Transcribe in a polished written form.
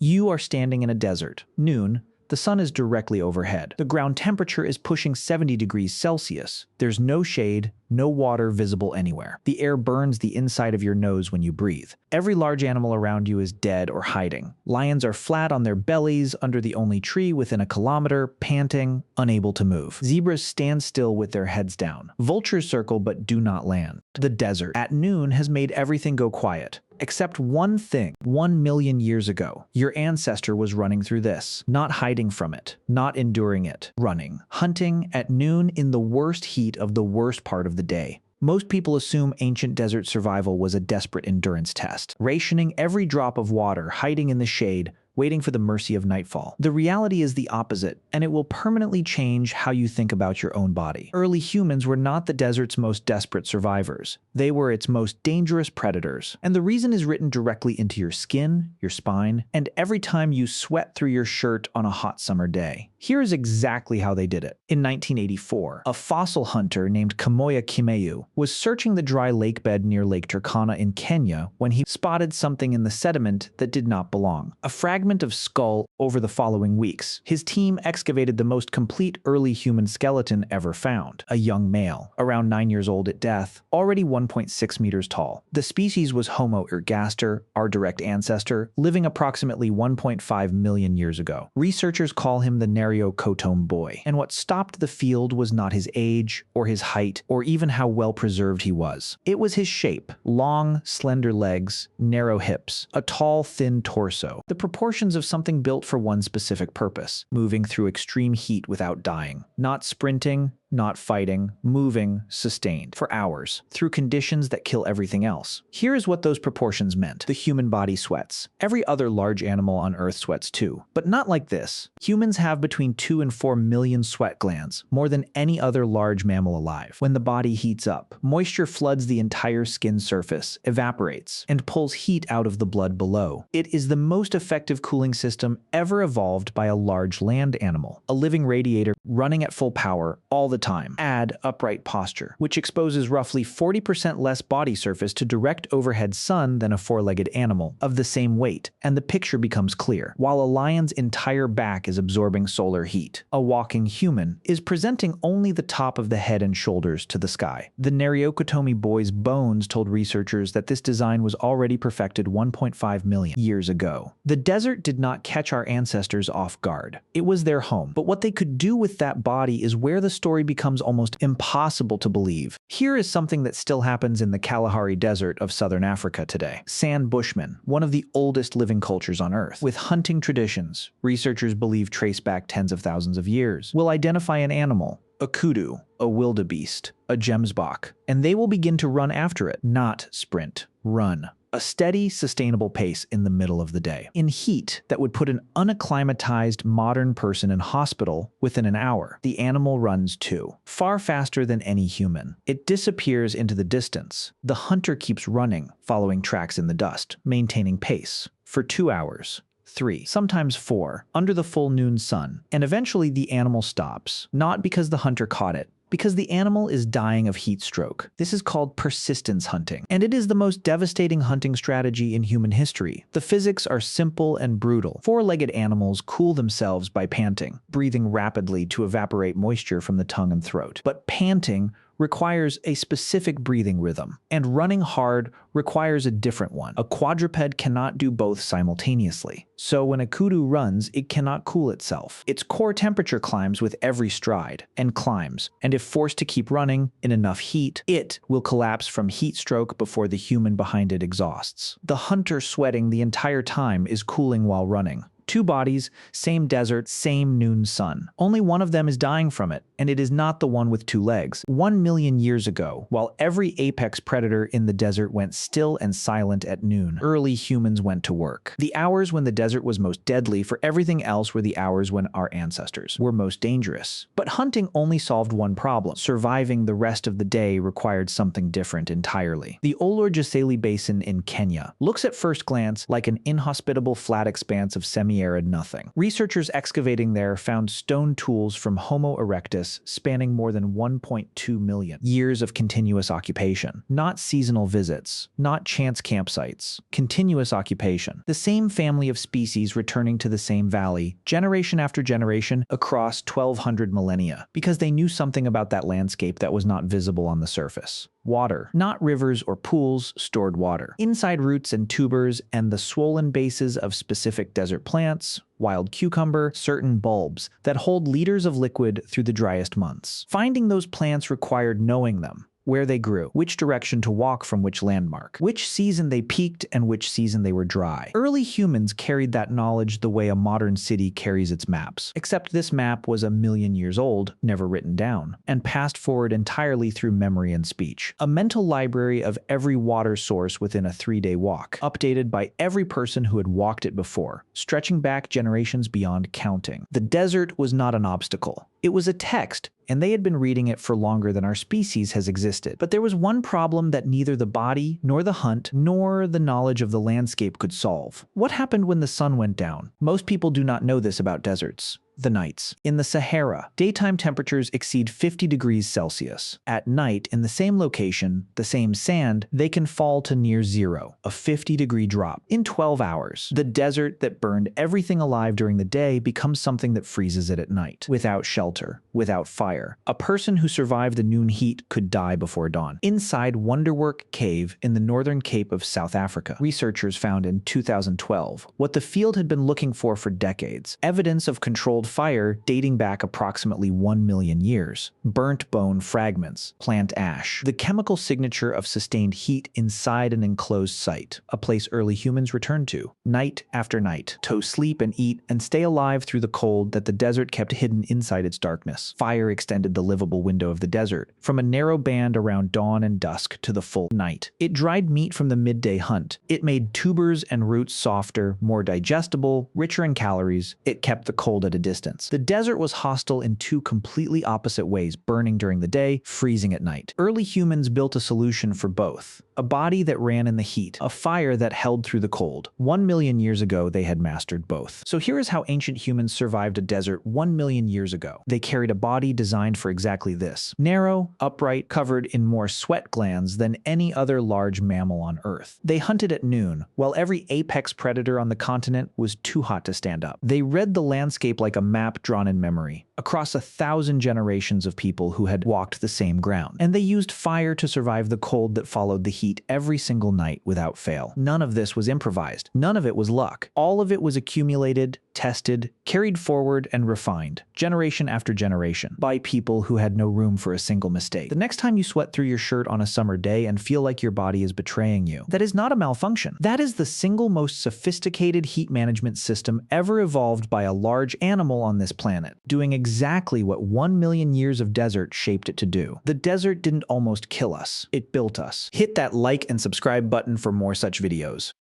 You are standing in a desert. Noon. The sun is directly overhead. The ground temperature is pushing 70 degrees Celsius. There's no shade, no water visible anywhere. The air burns the inside of your nose when you breathe. Every large animal around you is dead or hiding. Lions are flat on their bellies under the only tree within a kilometer, panting, unable to move. Zebras stand still with their heads down. Vultures circle but do not land. The desert at noon has made everything go quiet. Except one thing. 1 million years ago, your ancestor was running through this, not hiding from it, not enduring it, running, hunting at noon in the worst heat of the worst part of the day. Most people assume ancient desert survival was a desperate endurance test, rationing every drop of water, hiding in the shade, waiting for the mercy of nightfall. The reality is the opposite, and it will permanently change how you think about your own body. Early humans were not the desert's most desperate survivors. They were its most dangerous predators. And the reason is written directly into your skin, your spine, and every time you sweat through your shirt on a hot summer day. Here is exactly how they did it. In 1984, a fossil hunter named Kamoya Kimeu was searching the dry lake bed near Lake Turkana in Kenya when he spotted something in the sediment that did not belong. A fragment of skull. Over the following weeks, his team excavated the most complete early human skeleton ever found, a young male, around 9 years old at death, already 1.6 meters tall. The species was Homo ergaster, our direct ancestor, living approximately 1.5 million years ago. Researchers call him the Nariokotome Boy, and what stopped the field was not his age, or his height, or even how well preserved he was. It was his shape: long, slender legs, narrow hips, a tall, thin torso. The proportions of something built for one specific purpose, moving through extreme heat without dying, not sprinting, not fighting, moving, sustained, for hours, through conditions that kill everything else. Here is what those proportions meant. The human body sweats. Every other large animal on Earth sweats too, but not like this. Humans have between 2 and 4 million sweat glands, more than any other large mammal alive. When the body heats up, moisture floods the entire skin surface, evaporates, and pulls heat out of the blood below. It is the most effective cooling system ever evolved by a large land animal, a living radiator running at full power all the time. Add upright posture, which exposes roughly 40% less body surface to direct overhead sun than a four-legged animal of the same weight, and the picture becomes clear. While a lion's entire back is absorbing solar heat, a walking human is presenting only the top of the head and shoulders to the sky. The Nariokotome Boy's bones told researchers that this design was already perfected 1.5 million years ago. The desert did not catch our ancestors off guard. It was their home, but what they could do with that body is where the story becomes almost impossible to believe. Here is something that still happens in the Kalahari Desert of southern Africa today. Sand Bushmen, one of the oldest living cultures on Earth, with hunting traditions researchers believe trace back tens of thousands of years, will identify an animal, a kudu, a wildebeest, a gemsbok, and they will begin to run after it, not sprint, run. A steady, sustainable pace in the middle of the day. In heat that would put an unacclimatized modern person in hospital within an hour, the animal runs too, far faster than any human. It disappears into the distance. The hunter keeps running, following tracks in the dust, maintaining pace, for 2 hours. 3, sometimes 4, under the full noon sun, and eventually the animal stops, not because the hunter caught it, because the animal is dying of heat stroke. This is called persistence hunting, and it is the most devastating hunting strategy in human history. The physics are simple and brutal. Four-legged animals cool themselves by panting, breathing rapidly to evaporate moisture from the tongue and throat. But panting requires a specific breathing rhythm, and running hard requires a different one. A quadruped cannot do both simultaneously. So when a kudu runs, it cannot cool itself. Its core temperature climbs with every stride, and climbs, and if forced to keep running in enough heat, it will collapse from heat stroke before the human behind it exhausts. The hunter sweating the entire time is cooling while running. 2 bodies, same desert, same noon sun. Only one of them is dying from it, and it is not the one with 2 legs. 1 million years ago, while every apex predator in the desert went still and silent at noon, early humans went to work. The hours when the desert was most deadly for everything else were the hours when our ancestors were most dangerous. But hunting only solved one problem. Surviving the rest of the day required something different entirely. The Olorgesailie Basin in Kenya looks at first glance like an inhospitable flat expanse of semi semi-arid nothing. Researchers excavating there found stone tools from Homo erectus spanning more than 1.2 million years of continuous occupation. Not seasonal visits, not chance campsites, continuous occupation. The same family of species returning to the same valley, generation after generation, across 1,200 millennia, because they knew something about that landscape that was not visible on the surface. Water, not rivers or pools, stored water. Inside roots and tubers and the swollen bases of specific desert plants, wild cucumber, certain bulbs that hold liters of liquid through the driest months. Finding those plants required knowing them, where they grew, which direction to walk from which landmark, which season they peaked and which season they were dry. Early humans carried that knowledge the way a modern city carries its maps, except this map was 1,000,000 years old, never written down, and passed forward entirely through memory and speech. A mental library of every water source within a 3-day walk, updated by every person who had walked it before, stretching back generations beyond counting. The desert was not an obstacle. It was a text, and they had been reading it for longer than our species has existed. But there was one problem that neither the body, nor the hunt, nor the knowledge of the landscape could solve. What happened when the sun went down? Most people do not know this about deserts. The nights. In the Sahara, daytime temperatures exceed 50 degrees Celsius. At night, in the same location, the same sand, they can fall to near zero, a 50-degree drop, in 12 hours. The desert that burned everything alive during the day becomes something that freezes it at night. Without shelter, without fire. A person who survived the noon heat could die before dawn. Inside Wonderwerk Cave in the northern Cape of South Africa, researchers found in 2012 what the field had been looking for decades: evidence of controlled fire dating back approximately 1 million years, burnt bone fragments, plant ash, the chemical signature of sustained heat inside an enclosed site, a place early humans returned to, night after night, to sleep and eat and stay alive through the cold that the desert kept hidden inside its darkness. Fire extended the livable window of the desert, from a narrow band around dawn and dusk to the full night. It dried meat from the midday hunt. It made tubers and roots softer, more digestible, richer in calories. It kept the cold at a distance. The desert was hostile in two completely opposite ways, burning during the day, freezing at night. Early humans built a solution for both. A body that ran in the heat, a fire that held through the cold. 1 million years ago, they had mastered both. So here is how ancient humans survived a desert 1 million years ago. They carried a body designed for exactly this. Narrow, upright, covered in more sweat glands than any other large mammal on Earth. They hunted at noon, while every apex predator on the continent was too hot to stand up. They read the landscape like a map drawn in memory, across 1,000 generations of people who had walked the same ground. And they used fire to survive the cold that followed the heat every single night without fail. None of this was improvised. None of it was luck. All of it was accumulated, tested, carried forward, and refined, generation after generation, by people who had no room for a single mistake. The next time you sweat through your shirt on a summer day and feel like your body is betraying you, that is not a malfunction. That is the single most sophisticated heat management system ever evolved by a large animal on this planet, doing exactly what 1 million years of desert shaped it to do. The desert didn't almost kill us. It built us. Hit that like and subscribe button for more such videos.